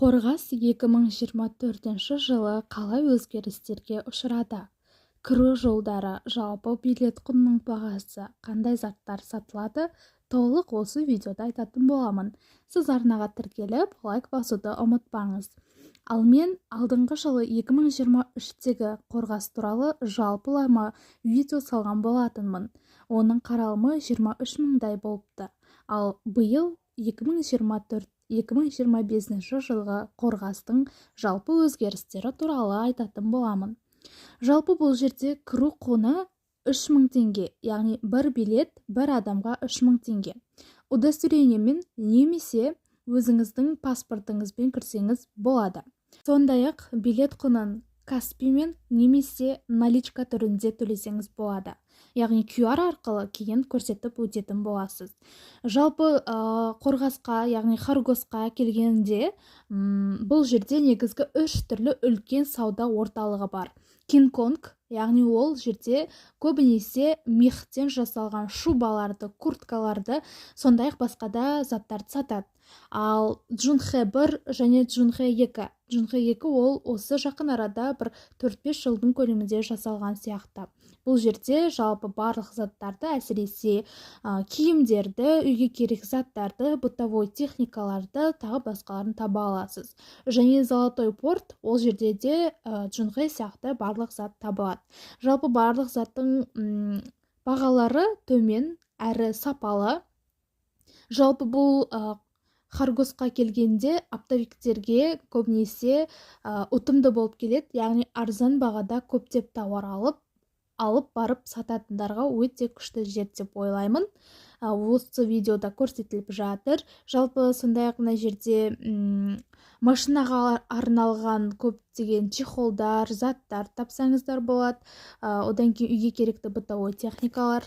Қорғас 2024 жылы қалай өзгерістерге ұшырады? Кіру жолдары, жалпы билет құнының бағасы, қандай заттар сатылады? Толық осы видеода айтатын боламын. Сіз арнаға тіркеліп, лайк басуды ұмытпаңыз. Ал мен алдыңғы жылы 2023-тегі Қорғас туралы жалпылама видео салған болатынмын. Оның қаралымы 23 мыңдай болыпты. Ал биыл 2025 жылғы Қорғастың жалпы өзгерістері туралы айтатын боламын. Жалпы бұл жерде кіру құны 3000 теңге, яғни бір билет бір адамға 3000 теңге. Удостоверениемен немесе өзіңіздің паспортыңызбен кірсеңіз болады. Сондай-ақ билет құнын Каспимен немесе наличка түрінде төлесеңіз болады. Яғни QR арқылы кейін көрсетіп өтетін боласыз. Жалпы Қорғасқа, яғни Хоргосқа келгенде, бұл жерде негізгі 3 түрлі үлкен сауда орталығы бар. Кинг-Конг, яғни ол жерде көбінесе мехтен жасалған шубаларды, курткаларды, сондай-ақ басқа да заттарды сатады. Ал Джунхэ 1 және Джунхэ 2. Джунхэ 2 ол осы жақын арада бір 4-5 жылдың көлемінде жасалған сияқты. Бұл жерде жалпы барлық заттарды, әсіресе киімдерді, үйге керек заттарды, бытовой техникаларды, тағы басқаларын таба аласыз. Және Золотой порт, ол жерде де Джунхэ сияқты барлық зат табылады. Жалпы барлық заттың бағалары төмен әрі сапалы. Жалпы бұл Хоргосқа келгенде оптовиктерге көбінесе ұтымды болып келеді, яғни арзан бағада көптеп тауар алып барып сататындарға өте күшті жер деп ойлаймын. Осы видеода көрсетіліп жатыр. Жалпы сондай-ақ мына жерде машинаға арналған көптеген чехолдар, заттар тапсаңыздар болады. Одан кейін үйге керекті бытовой техникалар,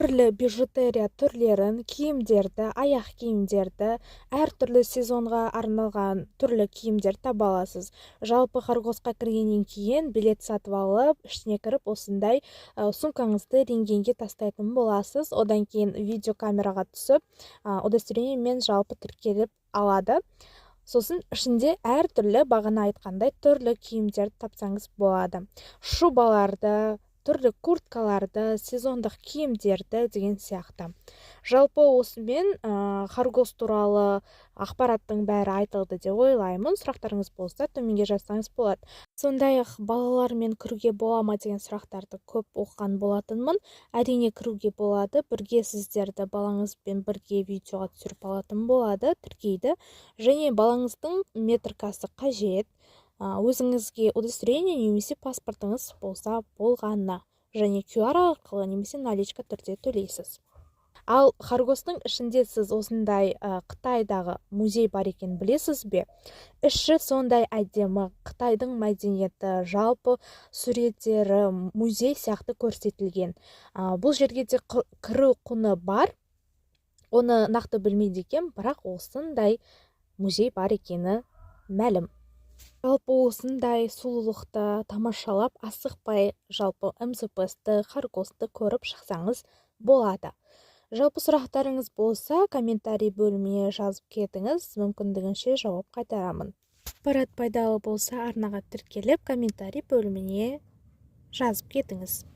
түрлі бижутерия түрлерін, киімдерді, аяқ киімдерді, әртүрлі сезонға арналған түрлі киімдер таба аласыз. Жалпы Хоргосқа кіргеннен кейін билет сатып алып, ішіне кіріп, осындай сумкаңызды рентгенге тастайтын боласыз. Одан кейін видеокамераға түсіп, удостоверениемен жалпы тіркеліп алады. Сосын ішінде әртүрлі, бағана айтқандай, түрлі киімдерді тапсаңыз болады. Шубаларды, түрлі курткаларды, сезондық киімдерді деген сияқты. Жалпы осымен Хоргос туралы ақпараттың бәрі айтылды деп ойлаймын. Сұрақтарыңыз болса, төменге жазсаңыз болады. Сондай-ақ балалармен кіруге бола ма деген сұрақтарды көп оқыған болатынмын. Әрине кіруге болады. Бірге сіздерді балаңызбен бірге видеоға түсіріп алатын болады, тіркейді. Және балаңыздың метрикасы қажет. Өзіңізге удостоверение немесе паспортыңыз болса болғаны, және QR арқылы немесе наличка түрде төлейсіз. Ал Хоргостың ішінде сіз осындай Қытайдағы музей бар екен білесіз бе? Іші сондай әдемі, Қытайдың мәдениеті, жалпы суреттері, музей сияқты көрсетілген. Бұл жерге де кіру құны бар, оны нақты білмейді екен, бірақ осындай музей бар екені мәлім. Жалпы осындай сұлулықты тамашалап, асықпай жалпы МЗПСті, Хоргосты көріп шықсаңыз болады. Жалпы сұрақтарыңыз болса, комментарий бөліміне жазып кетіңіз, мүмкіндігінше жауап қайтарамын. Ақпарат пайдалы болса, арнаға тіркеліп, комментарий бөліміне жазып кетіңіз.